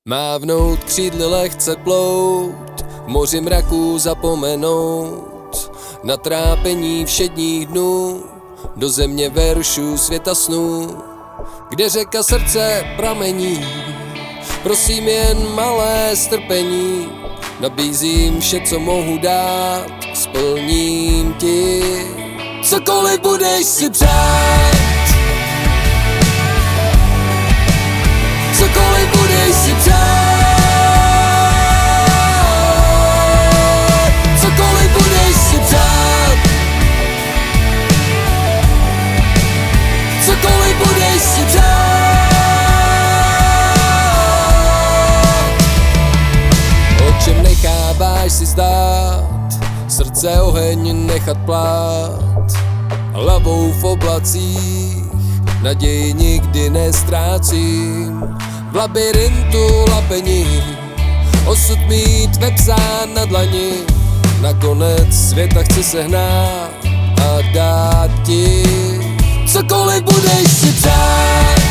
Mávnout křídly, lehce plout, v moři mraků zapomenout na trápení všedních dnů, do země veršů světa snů, kde řeka srdce pramení. Prosím jen malé strpení, nabízím vše, co mohu dát, splním ti, cokoliv budeš si přát. Cokoliv budeš si přát, cokoliv budeš si přát, cokoliv budeš si přát. O čem necháváš si zdát, srdce oheň nechat plát, hlavou v oblacích naději nikdy nestrácím. V labirintu lapení osud mít vepsán na dlani, nakonec světa chci sehnat a dát ti, cokoliv budeš si přát.